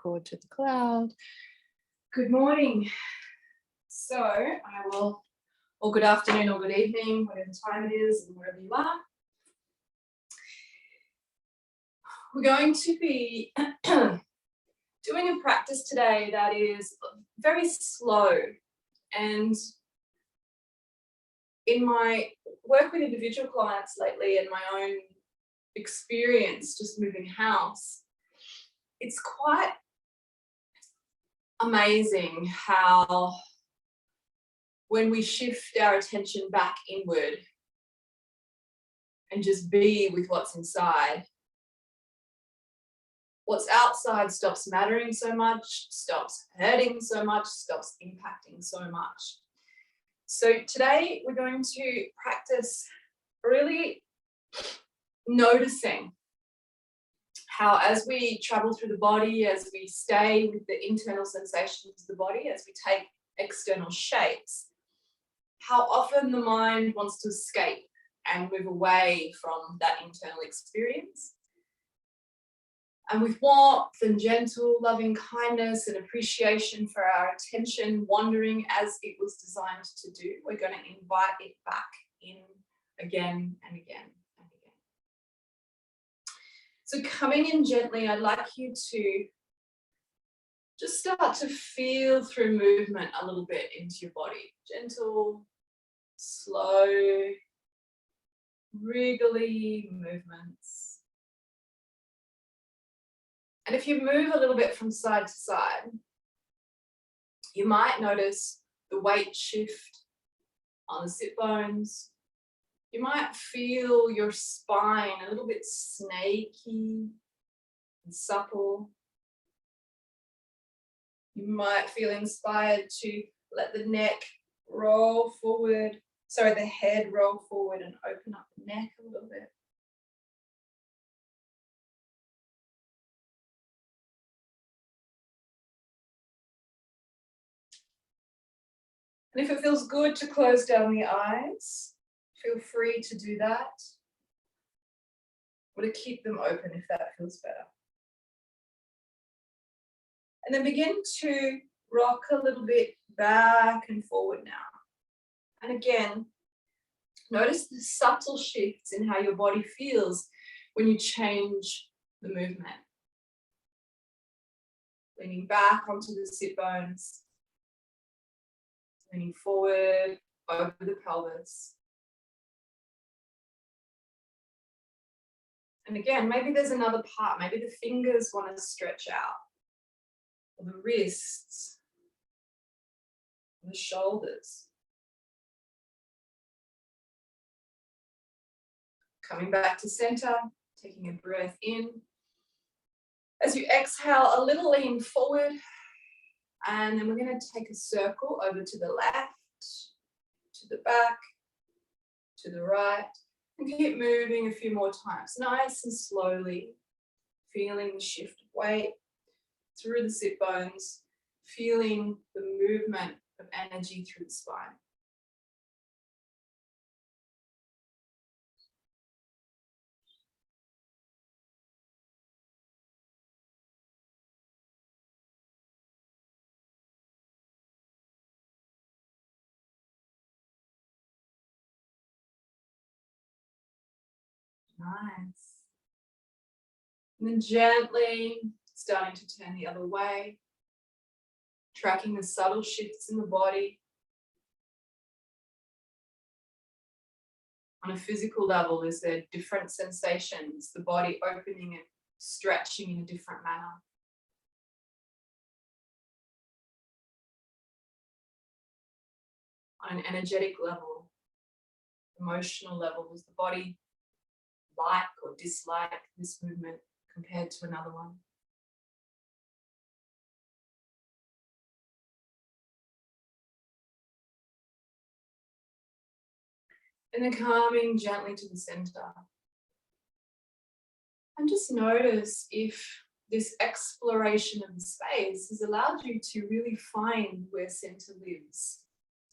record to the cloud. Good morning. So I will, or good afternoon or good evening, whatever time it is and wherever you are. We're going to be doing a practice today that is very slow, and in my work with individual clients lately and my own experience just moving house, it's quite amazing how when we shift our attention back inward and just be with what's inside, what's outside stops mattering so much, stops hurting so much, stops impacting so much. So today we're going to practice really noticing how, as we travel through the body, as we stay with the internal sensations of the body, as we take external shapes, how often the mind wants to escape and move away from that internal experience. And with warmth and gentle, loving kindness and appreciation for our attention wandering as it was designed to do, we're going to invite it back in again and again and again. So coming in gently, I'd like you to just start to feel through movement a little bit into your body. Gentle, slow, wriggly movements. And if you move a little bit from side to side, you might notice the weight shift on the sit bones. You might feel your spine a little bit snaky and supple. You might feel inspired to let the neck roll forward, the head roll forward and open up the neck a little bit. And if it feels good to close down the eyes, feel free to do that, or to keep them open if that feels better. And then begin to rock a little bit back and forward now. And again, notice the subtle shifts in how your body feels when you change the movement. Leaning back onto the sit bones, leaning forward over the pelvis. And again, maybe there's another part, maybe the fingers want to stretch out, or the wrists, or the shoulders. Coming back to center, taking a breath in. As you exhale, a little lean forward, and then we're going to take a circle over to the left, to the back, to the right, and keep moving a few more times, nice and slowly, feeling the shift of weight through the sit bones, feeling the movement of energy through the spine. Nice. And then gently starting to turn the other way, tracking the subtle shifts in the body. On a physical level, is there different sensations, the body opening and stretching in a different manner? On an energetic level, emotional level, does the body like or dislike this movement compared to another one? And then coming gently to the center. And just notice if this exploration of the space has allowed you to really find where center lives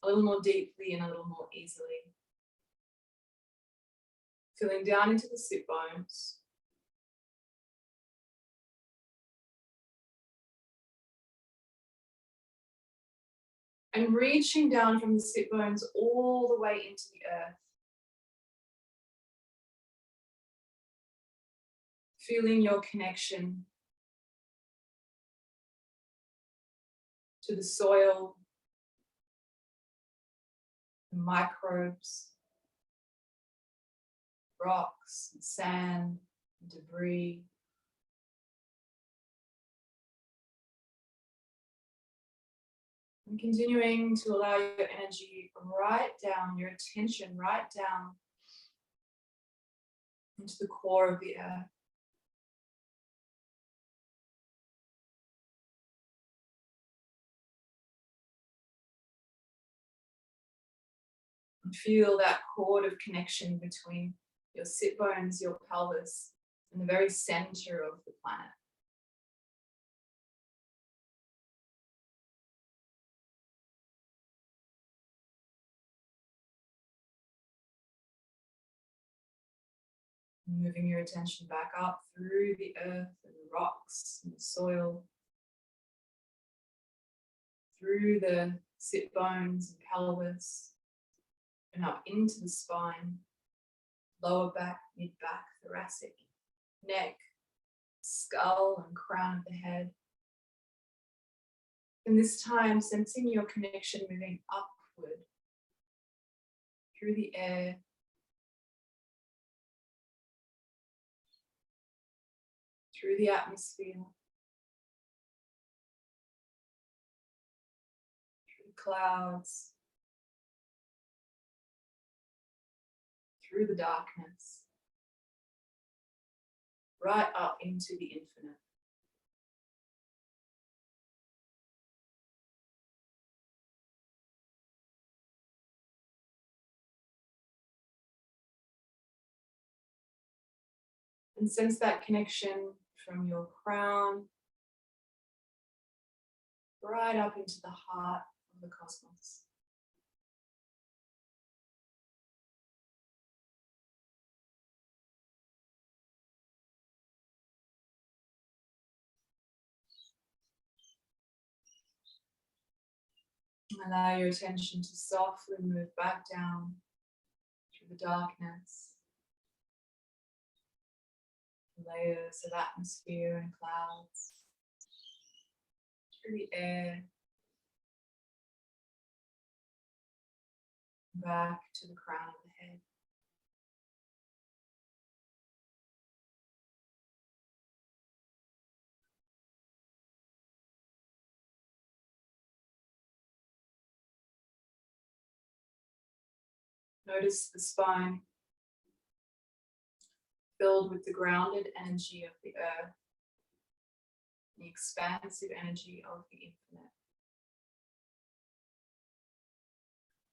a little more deeply and a little more easily. Feeling down into the sit bones. And reaching down from the sit bones all the way into the earth. Feeling your connection to the soil, the microbes, rocks, and sand, and debris. And continuing to allow your energy right down, your attention right down into the core of the earth. And feel that cord of connection between your sit bones, your pelvis, and the very center of the planet. Moving your attention back up through the earth and the rocks and the soil, through the sit bones and pelvis, and up into the spine, lower back, mid-back, thoracic, neck, skull and crown of the head. And this time, sensing your connection moving upward through the air, through the atmosphere, through the clouds, through the darkness, right up into the infinite. And sense that connection from your crown right up into the heart of the cosmos. Allow your attention to softly move back down through the darkness, layers of atmosphere and clouds, through the air, back to the crown of the head. Notice the spine filled with the grounded energy of the earth, the expansive energy of the infinite.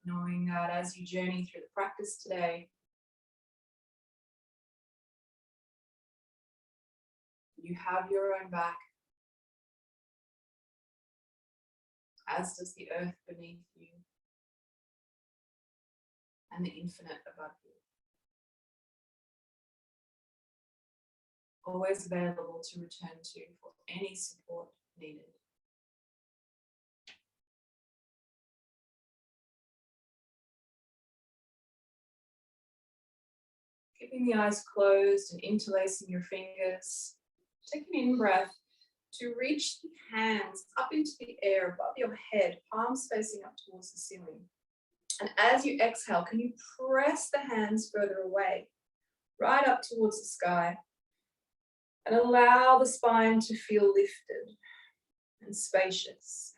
Knowing that as you journey through the practice today, you have your own back, as does the earth beneath you and the infinite above you. Always available to return to for any support needed. Keeping the eyes closed and interlacing your fingers, take an in-breath to reach the hands up into the air above your head, palms facing up towards the ceiling. And as you exhale, can you press the hands further away, right up towards the sky, and allow the spine to feel lifted and spacious.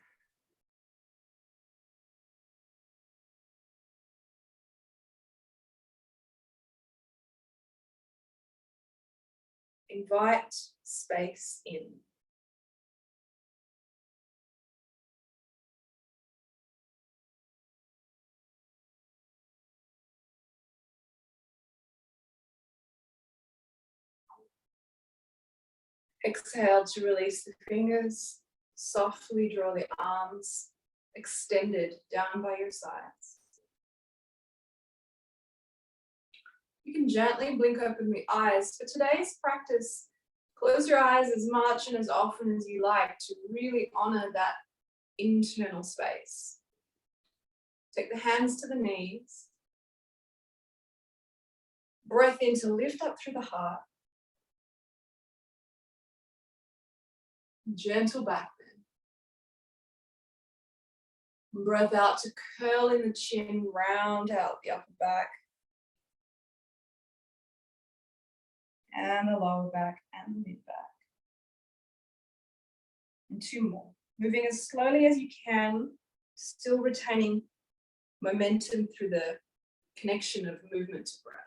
Invite space in. Exhale to release the fingers. Softly draw the arms extended down by your sides. You can gently blink open the eyes. For today's practice, close your eyes as much and as often as you like to really honor that internal space. Take the hands to the knees. Breath in to lift up through the heart. Gentle back bend. Breath out to curl in the chin, round out the upper back. And the lower back and the mid back. And 2 more. Moving as slowly as you can, still retaining momentum through the connection of movement to breath.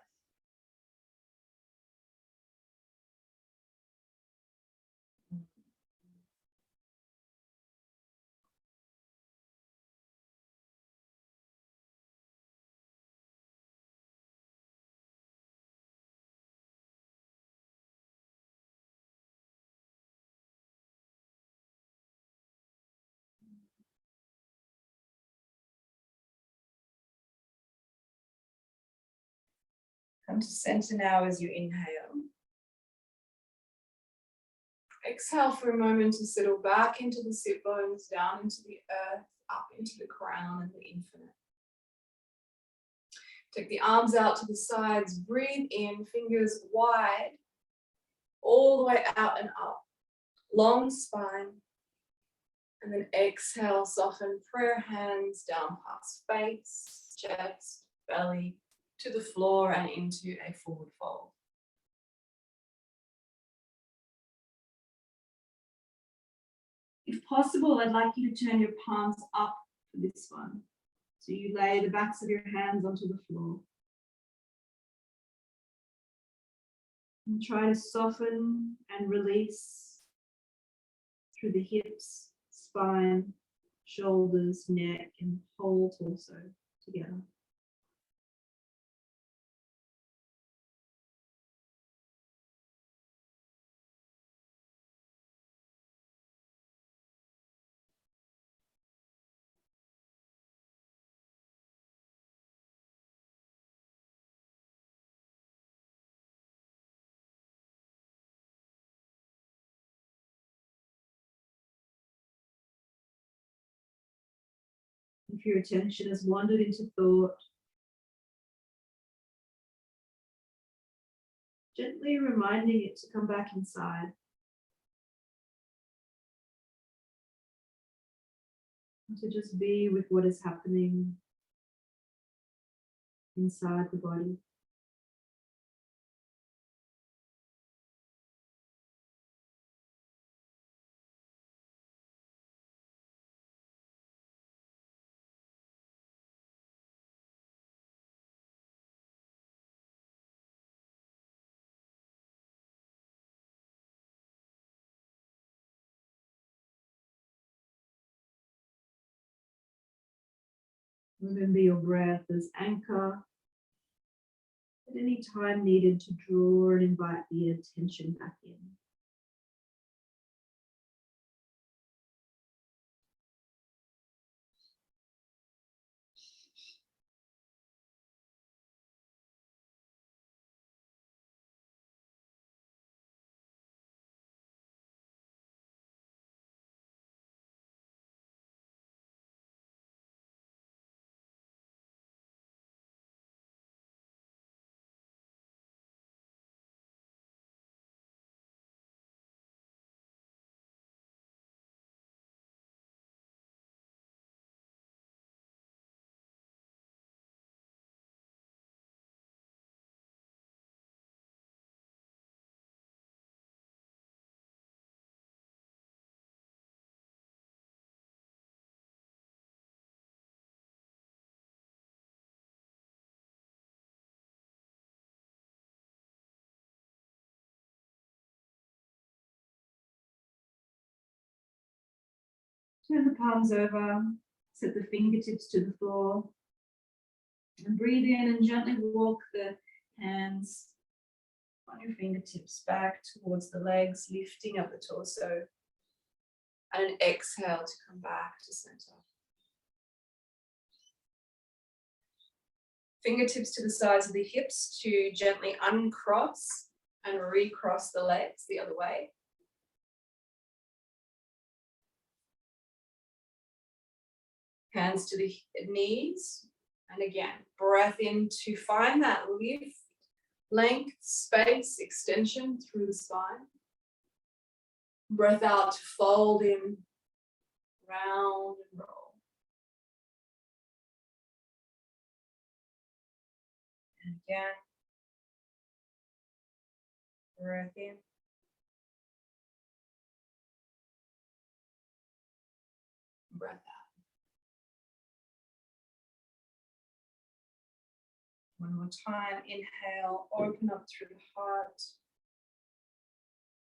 Come to center now as you inhale. Exhale for a moment to settle back into the sit bones, down into the earth, up into the crown and the infinite. Take the arms out to the sides, breathe in, fingers wide, all the way out and up. Long spine. And then exhale, soften prayer hands down past face, chest, belly, to the floor and into a forward fold. If possible, I'd like you to turn your palms up for this one. So you lay the backs of your hands onto the floor. And try to soften and release through the hips, spine, shoulders, neck, and whole torso together. If your attention has wandered into thought, gently reminding it to come back inside. And to just be with what is happening inside the body. Remember your breath as anchor. At any time needed to draw and invite the attention back in. Turn the palms over, set the fingertips to the floor, and breathe in and gently walk the hands on your fingertips back towards the legs, lifting up the torso, and an exhale to come back to center. Fingertips to the sides of the hips to gently uncross and recross the legs the other way. Hands to the knees. And again, breath in to find that lift, length, space, extension through the spine. Breath out to fold in, round and roll. And again, breath in. Breath out. One more time, inhale, open up through the heart.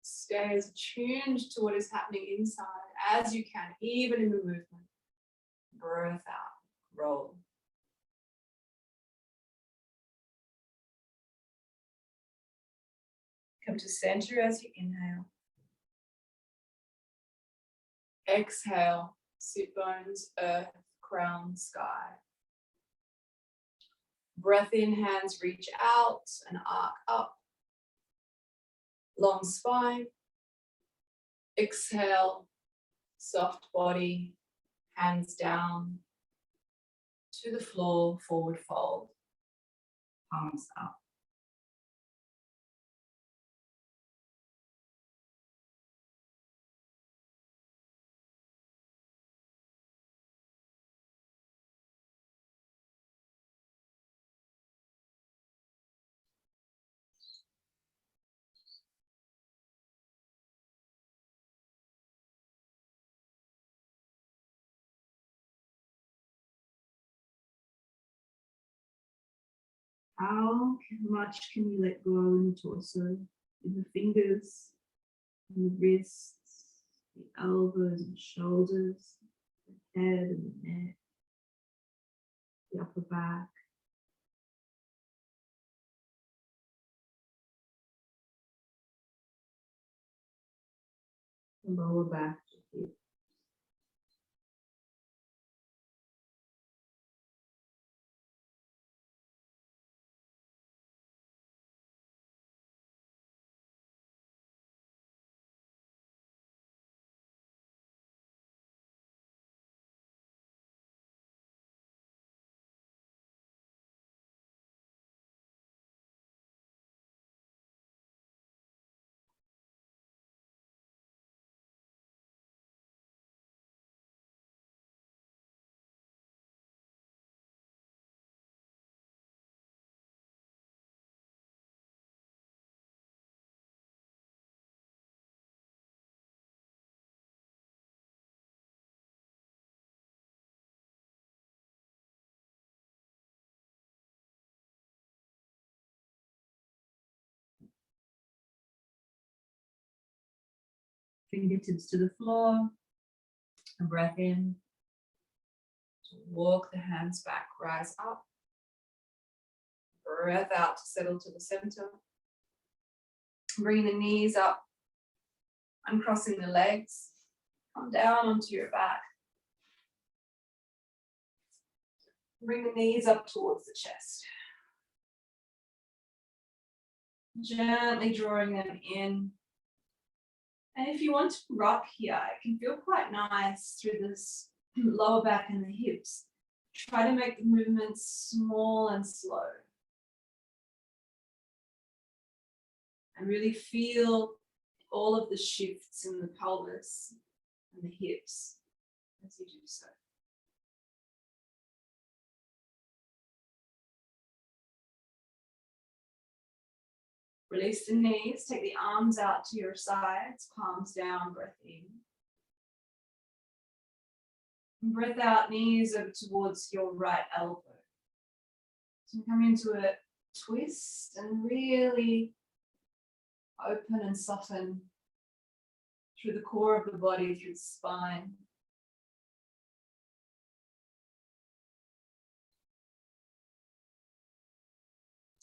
Stay as attuned to what is happening inside as you can, even in the movement. Breath out, roll. Come to center as you inhale. Exhale, sit bones, earth, crown, sky. Breath in, hands reach out and arc up. Long spine. Exhale, soft body, hands down to the floor, forward fold, palms up. How much can you let go in the torso, in the fingers, in the wrists, the elbows and shoulders, the head and the neck, the upper back. The lower back. Fingertips to the floor, a breath in, walk the hands back, rise up, breath out to settle to the center, bring the knees up, uncrossing the legs, come down onto your back, bring the knees up towards the chest, gently drawing them in. And if you want to rock here, it can feel quite nice through this lower back and the hips. Try to make the movements small and slow. And really feel all of the shifts in the pelvis and the hips as you do so. Release the knees, take the arms out to your sides, palms down, breath in. And breath out, knees over towards your right elbow. So come into a twist and really open and soften through the core of the body, through the spine.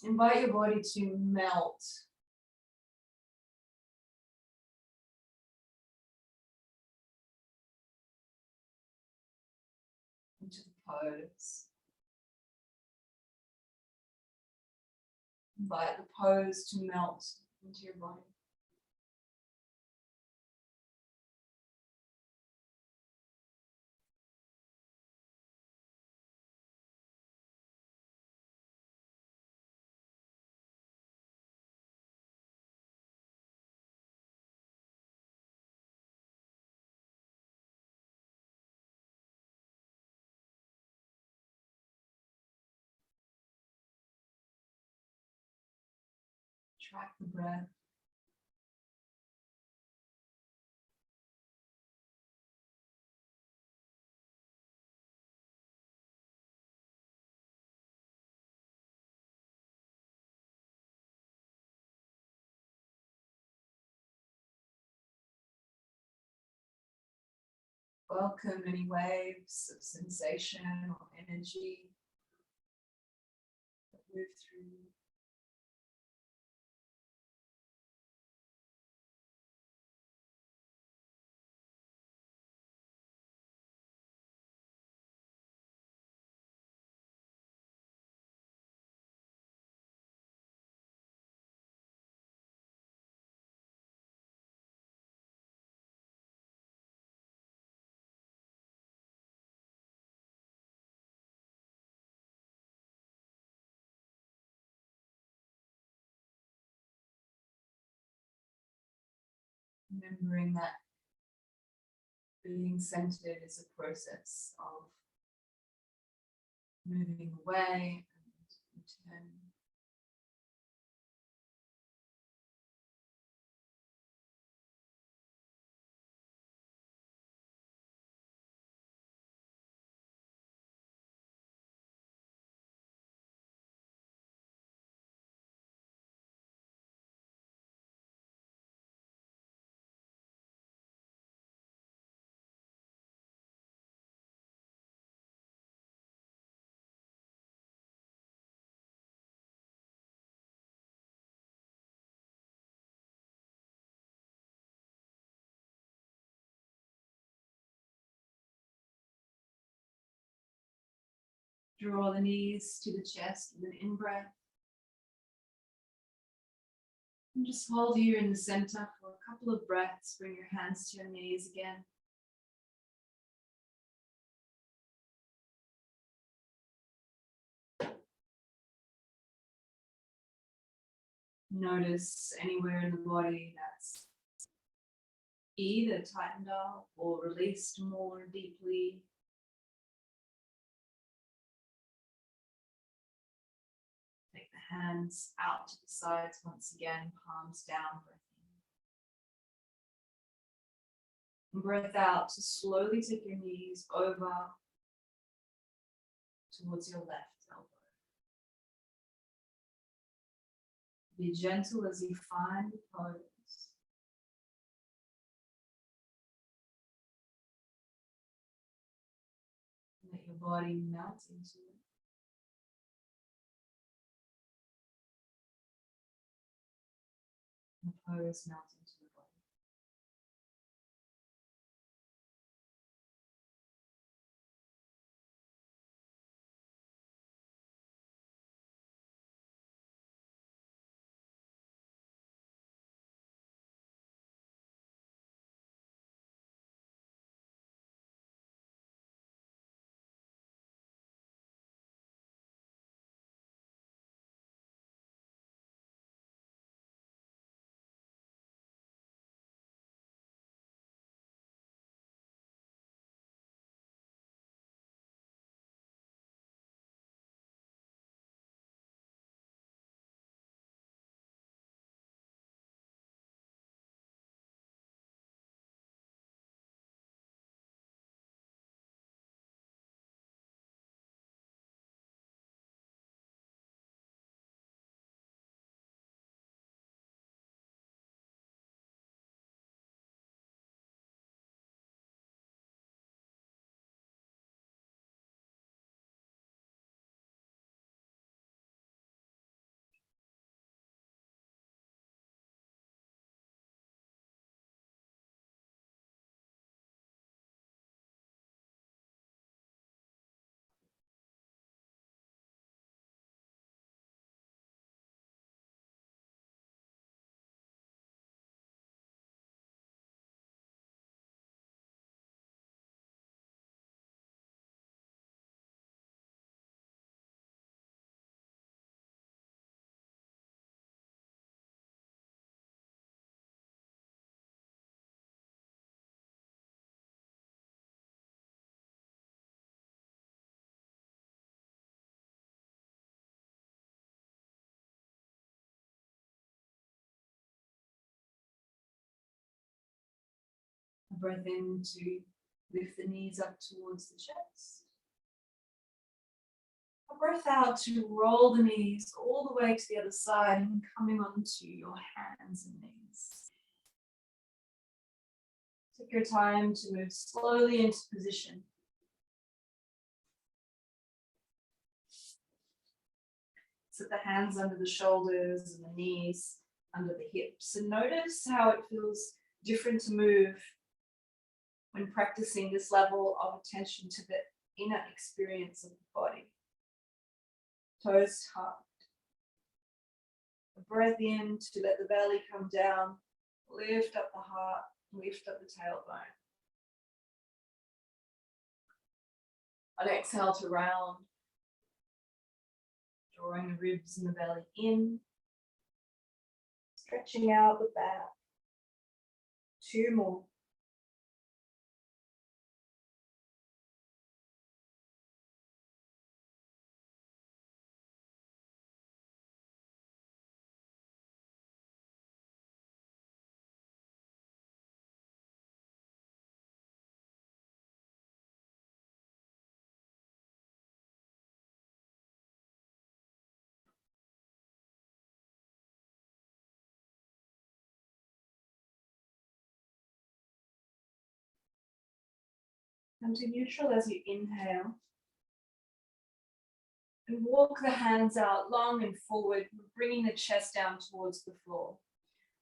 Invite your body to melt. Into the pose. Invite the pose to melt into your body. Track the breath. Welcome any waves of sensation or energy that move through you. Remembering that being centered is a process of moving away and returning. Draw the knees to the chest with an in-breath. And just hold here in the center for a couple of breaths. Bring your hands to your knees again. Notice anywhere in the body that's either tightened up or released more deeply. Take the hands out to the sides once again, palms down, breath in. Breath out to slowly take your knees over towards your left elbow. Be gentle as you find the pose. Let your body melt into it. The pose melt into the body. breath in to lift the knees up towards the chest. A breath out to roll the knees all the way to the other side and coming onto your hands and knees. Take your time to move slowly into position. Set the hands under the shoulders and the knees under the hips, and notice how it feels different to move when practicing this level of attention to the inner experience of the body. Toes tucked. A breath in to let the belly come down, lift up the heart, lift up the tailbone. On exhale to round, drawing the ribs and the belly in, stretching out the back. 2 more. Come to neutral as you inhale. And walk the hands out long and forward, bringing the chest down towards the floor.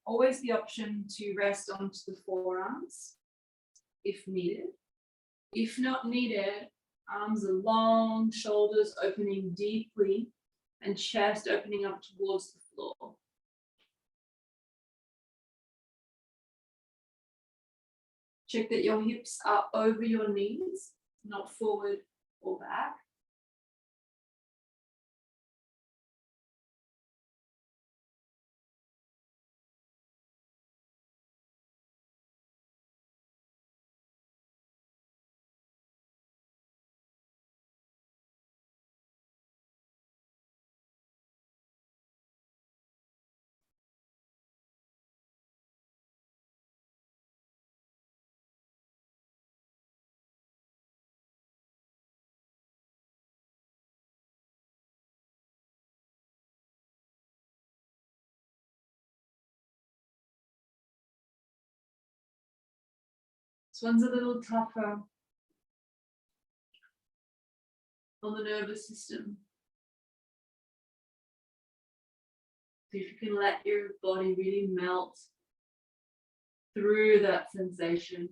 Always the option to rest onto the forearms if needed. If not needed, arms are long, shoulders opening deeply, and chest opening up towards the floor. Check that your hips are over your knees, not forward or back. This one's a little tougher on the nervous system. So if you can let your body really melt through that sensation.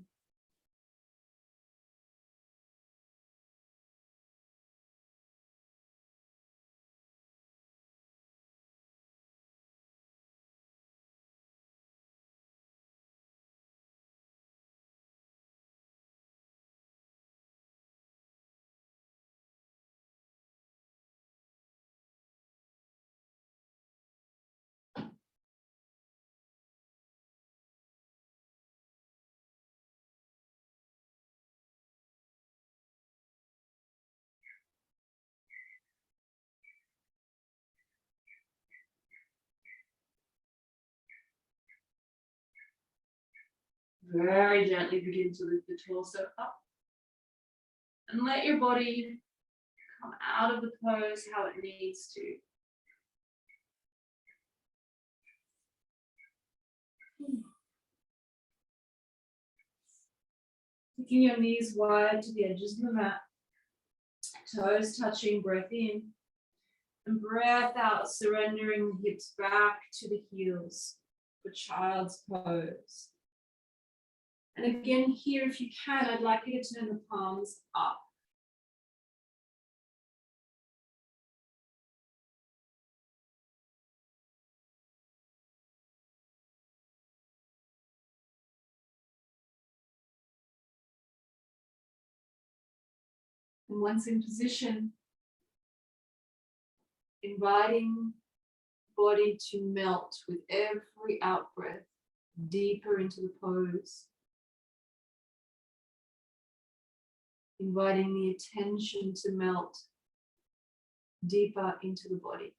Very gently begin to lift the torso up. And let your body come out of the pose how it needs to. Taking your knees wide to the edges of the mat. Toes touching, breath in. And breath out, surrendering the hips back to the heels for child's pose. And again here, if you can, I'd like you to turn the palms up. And once in position, inviting body to melt with every out breath deeper into the pose. Inviting the attention to melt deeper into the body.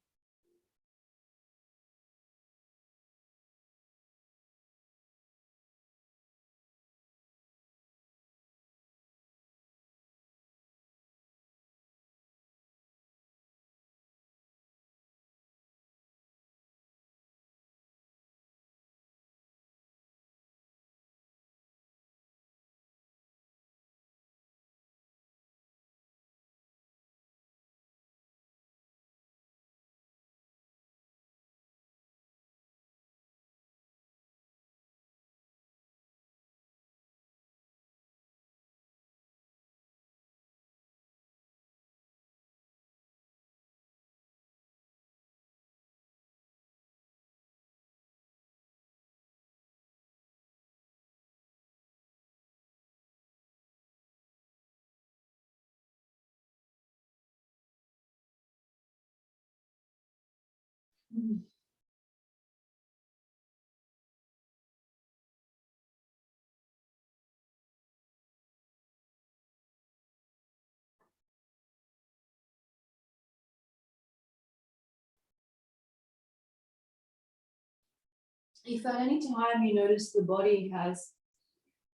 If at any time you notice the body has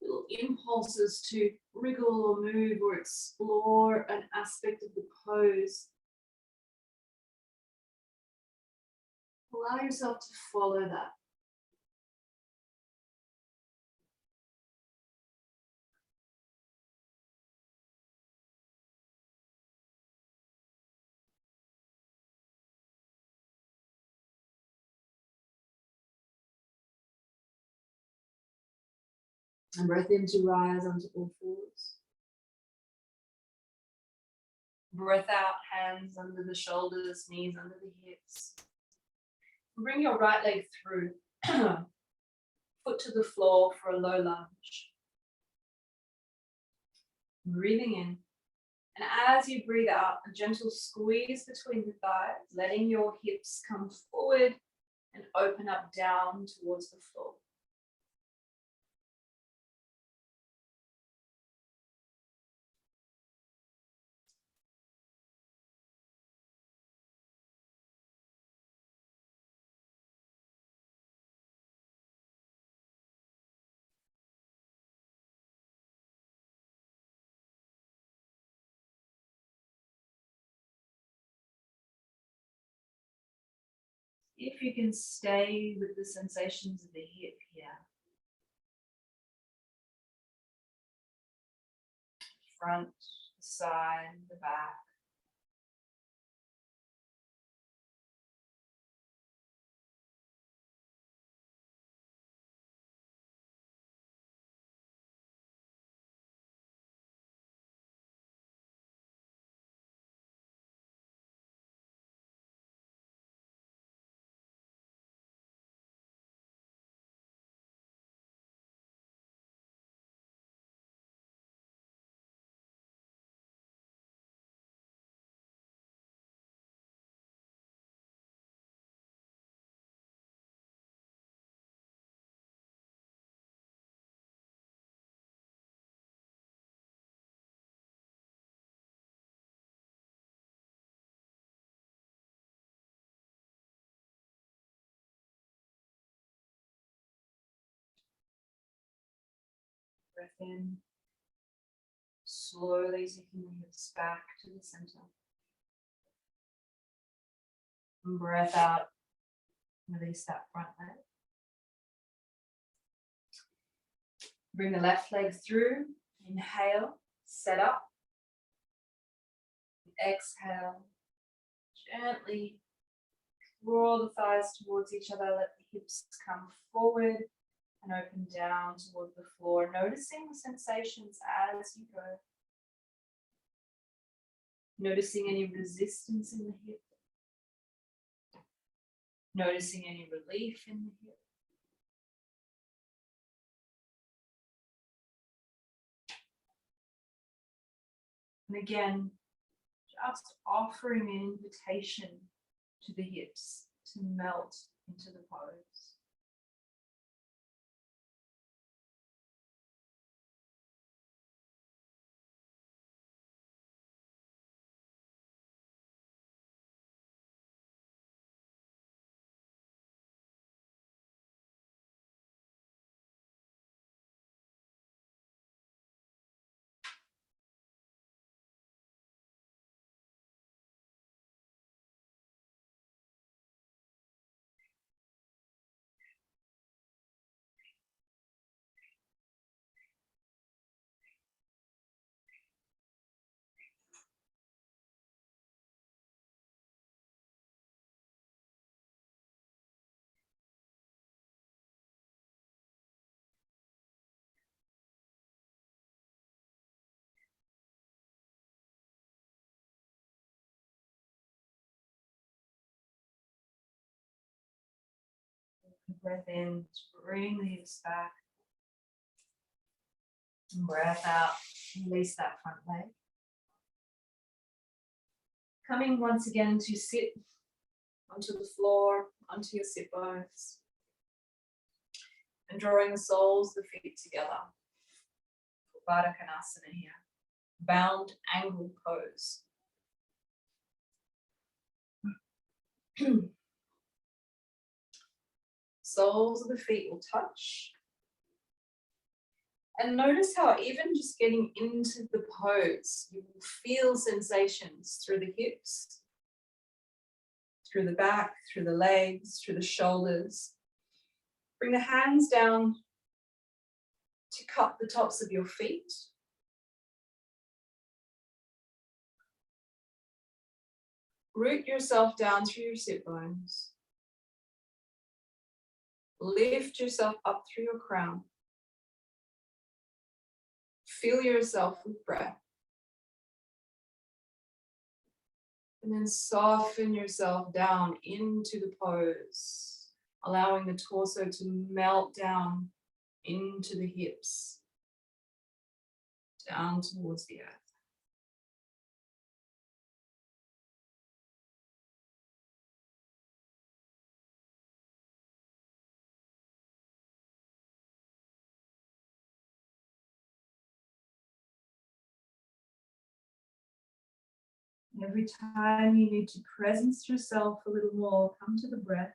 little impulses to wriggle or move or explore an aspect of the pose, allow yourself to follow that. And breath in to rise onto all fours. Breath out, hands under the shoulders, knees under the hips. Bring your right leg through, foot to the floor for a low lunge. Breathing in. And as you breathe out, a gentle squeeze between the thighs, letting your hips come forward and open up down towards the floor. If you can stay with the sensations of the hip here. Front, the side, the back. Breath in, slowly taking the hips back to the center. And breath out, release that front leg. Bring the left leg through, inhale, set up. Exhale, gently draw the thighs towards each other, let the hips come forward and open down towards the floor, noticing the sensations as you go. Noticing any resistance in the hip. Noticing any relief in the hip. And again, just offering an invitation to the hips to melt into the pose. Breath in, bring the hips back. And breath out, release that front leg. Coming once again to sit onto the floor, onto your sit bones, and drawing the soles of the feet together. Baddha Konasana here, bound angle pose. Soles of the feet will touch. And notice how even just getting into the pose, you will feel sensations through the hips, through the back, through the legs, through the shoulders. Bring the hands down to cup the tops of your feet. Root yourself down through your sit bones. Lift yourself up through your crown. Fill yourself with breath. And then soften yourself down into the pose, allowing the torso to melt down into the hips, down towards the earth. Every time you need to presence yourself a little more, come to the breath.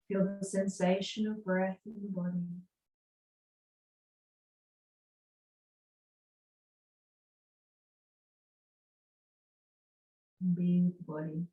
Feel the sensation of breath in the body. And be with the body.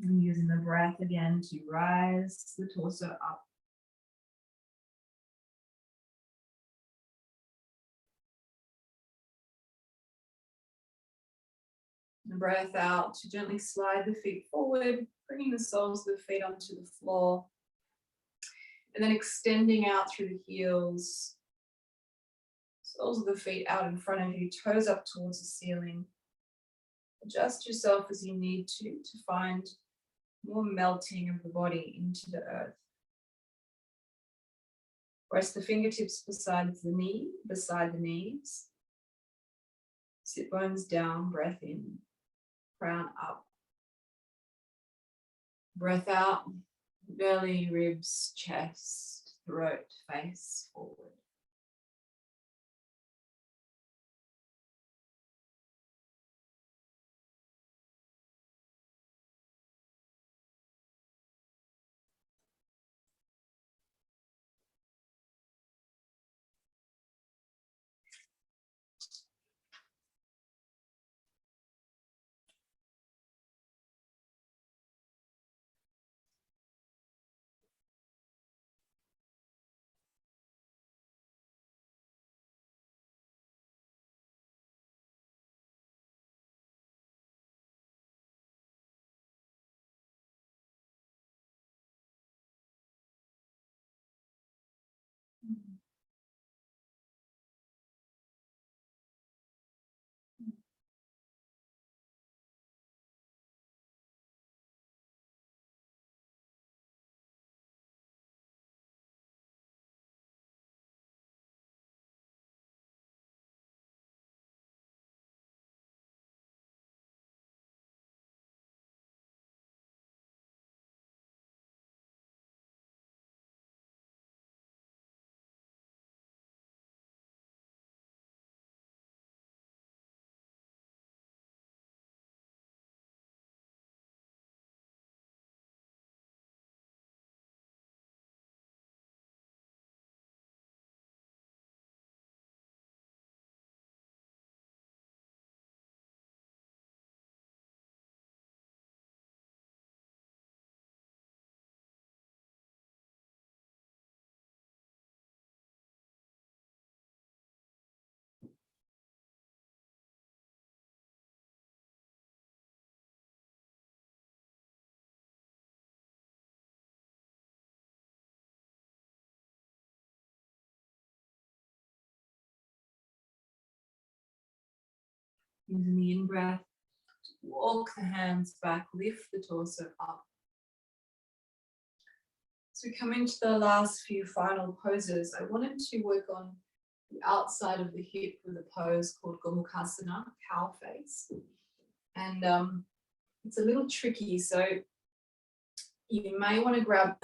And using the breath again to rise the torso up. And breath out to gently slide the feet forward, bringing the soles of the feet onto the floor. And then extending out through the heels. Soles of the feet out in front of you, toes up towards the ceiling. Adjust yourself as you need to find more melting of the body into the earth. Rest the fingertips beside the knees. Sit bones down, breath in, crown up. Breath out, belly, ribs, chest, throat, face forward. Using the in-breath, walk the hands back, lift the torso up. As we come into the last few final poses, I wanted to work on the outside of the hip with a pose called Gomukhasana, cow face. And it's a little tricky, so you may want to grab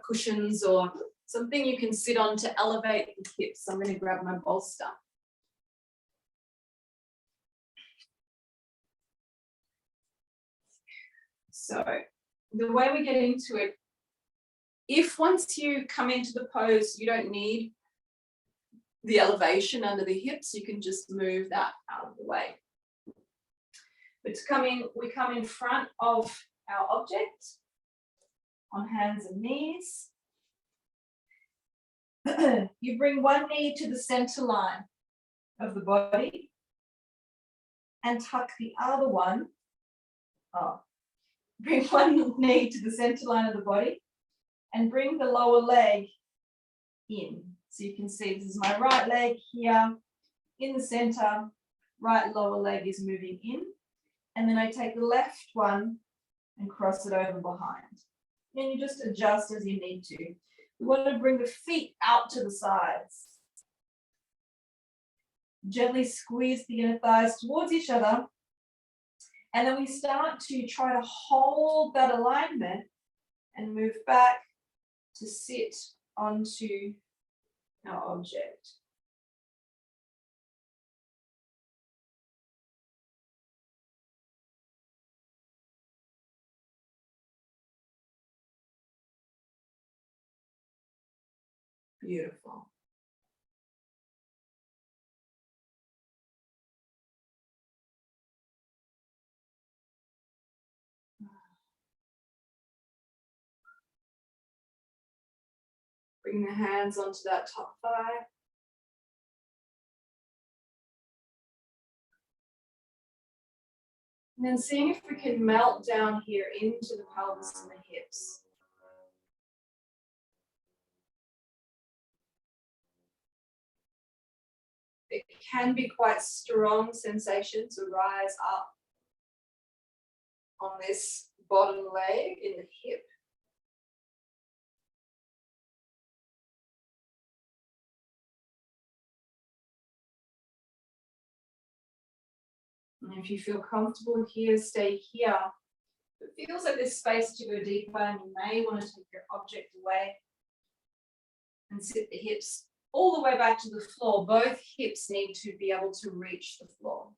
cushions or something you can sit on to elevate the hips. I'm going to grab my bolster. So the way we get into it, if once you come into the pose, you don't need the elevation under the hips, you can just move that out of the way. But to come in, we come in front of our object on hands and knees. You bring one knee to the center line of the body and tuck the other one. Bring one knee to the center line of the body and bring the lower leg in. So you can see this is my right leg here in the center, right lower leg is moving in. And then I take the left one and cross it over behind. And you just adjust as you need to. We want to bring the feet out to the sides. Gently squeeze the inner thighs towards each other. And then we start to try to hold that alignment and move back to sit onto our object. Beautiful. Bring the hands onto that top thigh. And then seeing if we can melt down here into the pelvis and the hips. It can be quite strong sensation to rise up on this bottom leg in the hip. And if you feel comfortable here, stay here. If it feels like there's space to go deeper, and you may want to take your object away and sit the hips all the way back to the floor. Both hips need to be able to reach the floor.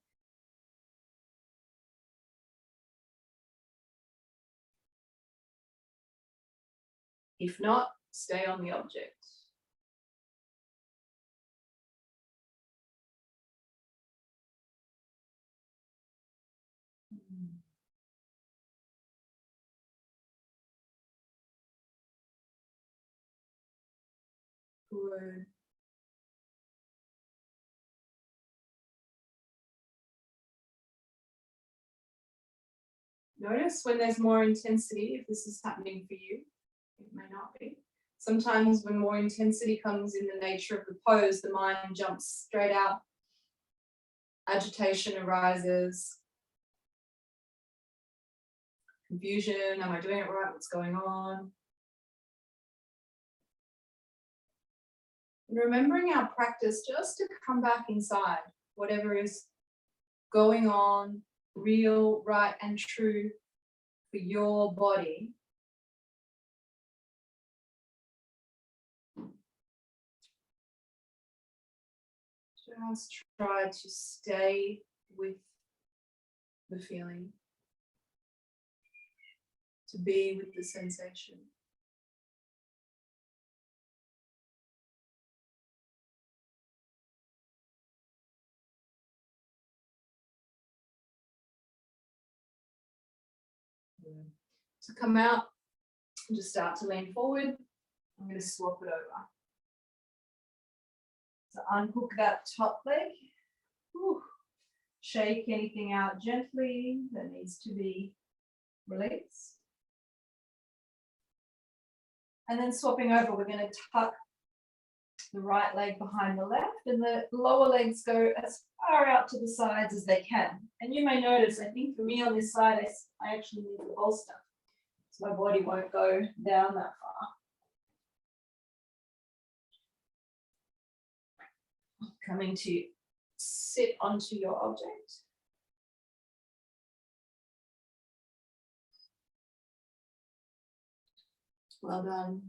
If not, stay on the object. Good. Notice when there's more intensity, if this is happening for you. It may not be. Sometimes when more intensity comes in the nature of the pose, the mind jumps straight out. Agitation arises. Confusion, am I doing it right? What's going on? And remembering our practice just to come back inside, whatever is going on, real, right, and true for your body. Just try to stay with the feeling, to be with the sensation. To come out and just start to lean forward, I'm going to swap it over. So unhook that top leg. Whew. Shake anything out gently that needs to be released. And then swapping over, we're going to tuck the right leg behind the left, and the lower legs go as far out to the sides as they can. And you may notice, I think for me on this side, I actually need the bolster, so my body won't go down that far. Coming to sit onto your object. Well done.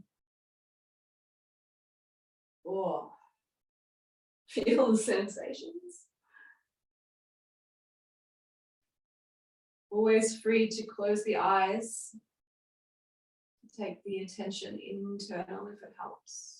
Oh, feel the sensations. Always free to close the eyes. Take the attention internal if it helps.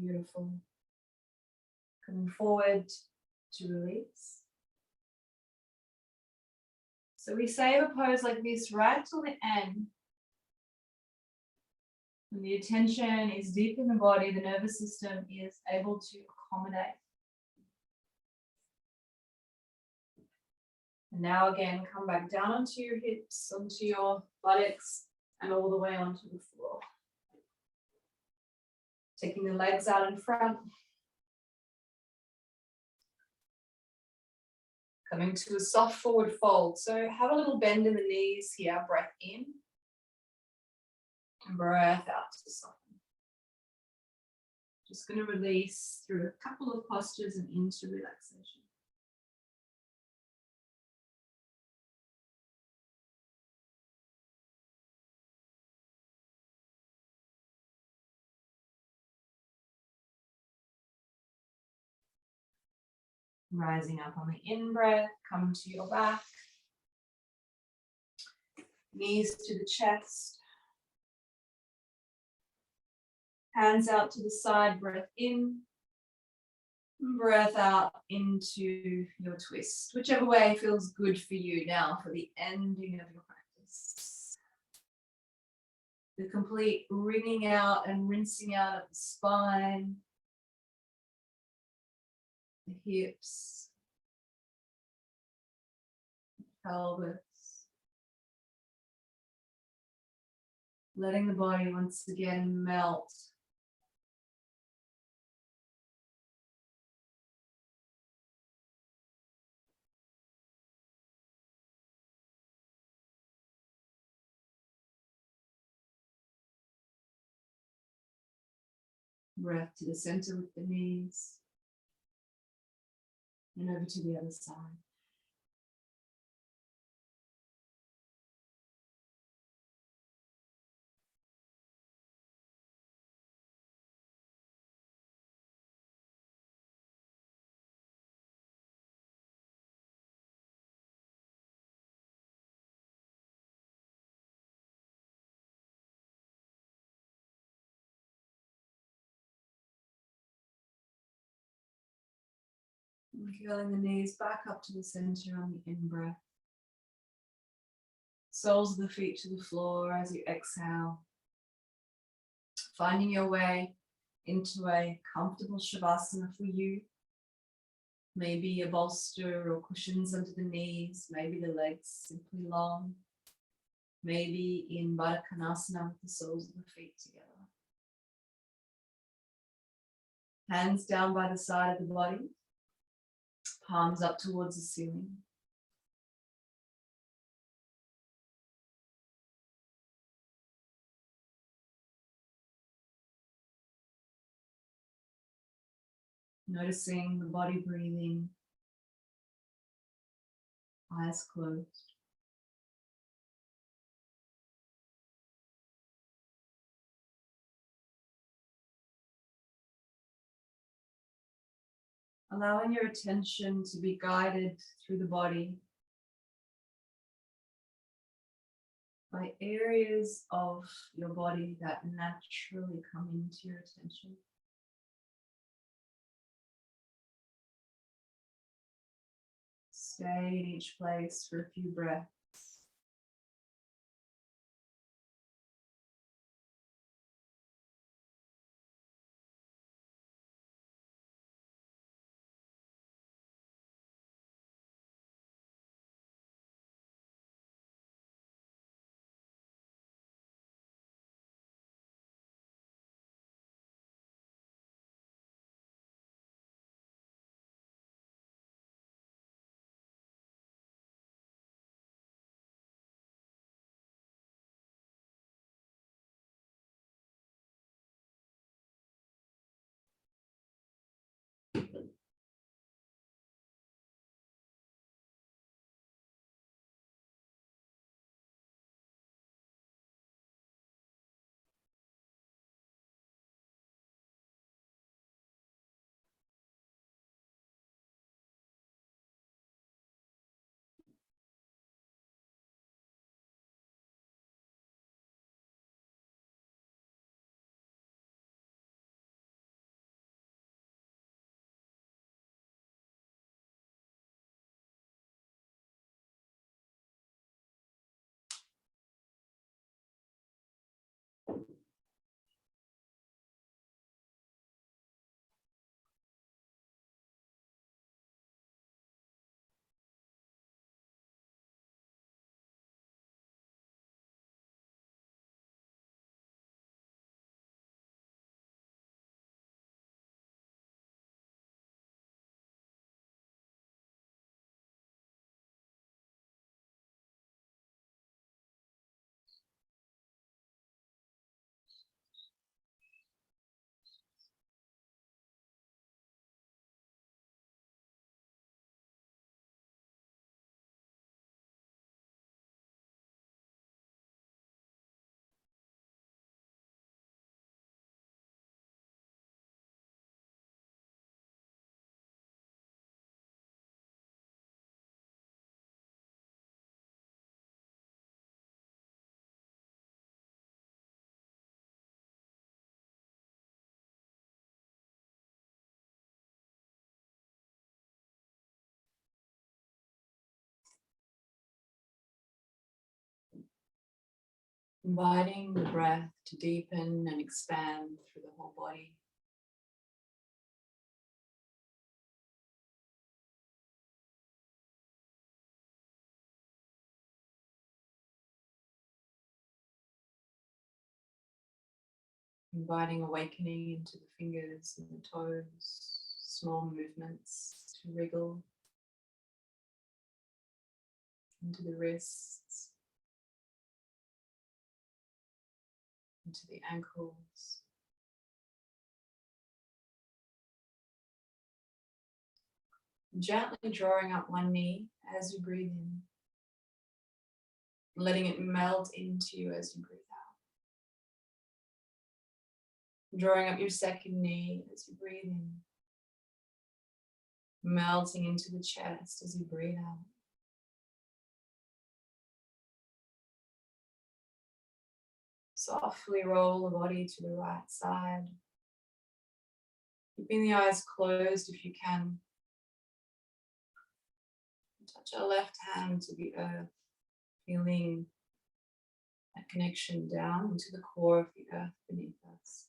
Beautiful. Coming forward to release. So we save a pose like this right till the end. When the attention is deep in the body, the nervous system is able to accommodate. And now again, come back down onto your hips, onto your buttocks, and all the way onto the floor. Taking the legs out in front. Coming to a soft forward fold. So have a little bend in the knees here, breath in. And breath out to soften. Just going to release through a couple of postures and into relaxation. Rising up on the in-breath, come to your back. Knees to the chest. Hands out to the side, breath in. Breath out into your twist, whichever way feels good for you now for the ending of your practice. The complete wringing out and rinsing out of the spine, the hips, the pelvis. Letting the body once again melt. Breath to the center with the knees. And over to the other side. Curling the knees back up to the center on the in-breath. Soles of the feet to the floor as you exhale. Finding your way into a comfortable shavasana for you. Maybe a bolster or cushions under the knees. Maybe the legs simply long. Maybe in Baddha Konasana with the soles of the feet together. Hands down by the side of the body. Palms up towards the ceiling. Noticing the body breathing, eyes closed. Allowing your attention to be guided through the body by areas of your body that naturally come into your attention. Stay in each place for a few breaths. Inviting the breath to deepen and expand through the whole body. Inviting awakening into the fingers and the toes, small movements to wriggle into the wrists, into the ankles. Gently drawing up one knee as you breathe in, letting it melt into you as you breathe out. Drawing up your second knee as you breathe in, melting into the chest as you breathe out. Softly roll the body to the right side, keeping the eyes closed if you can. Touch our left hand to the earth, feeling that connection down into the core of the earth beneath us.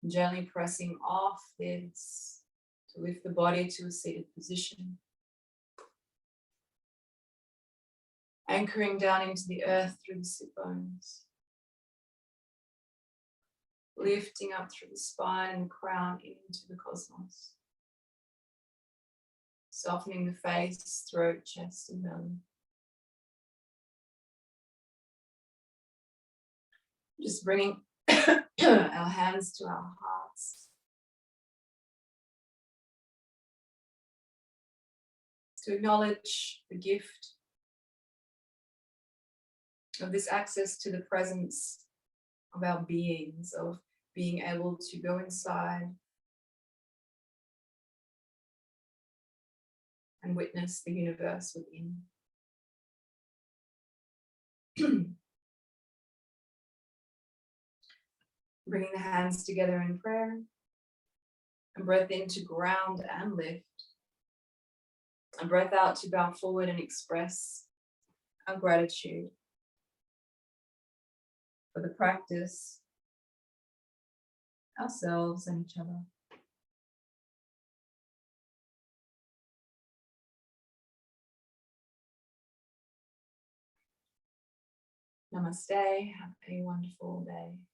Gently pressing off this to lift the body to a seated position. Anchoring down into the earth through the sit bones. Lifting up through the spine and the crown into the cosmos. Softening the face, throat, chest, and belly. Just bringing our hands to our hearts. to acknowledge the gift of this access to the presence of our beings, of being able to go inside and witness the universe within. Bringing the hands together in prayer, and breath in to ground and lift, and breath out to bow forward and express our gratitude for the practice, ourselves and each other. Namaste. Have a wonderful day.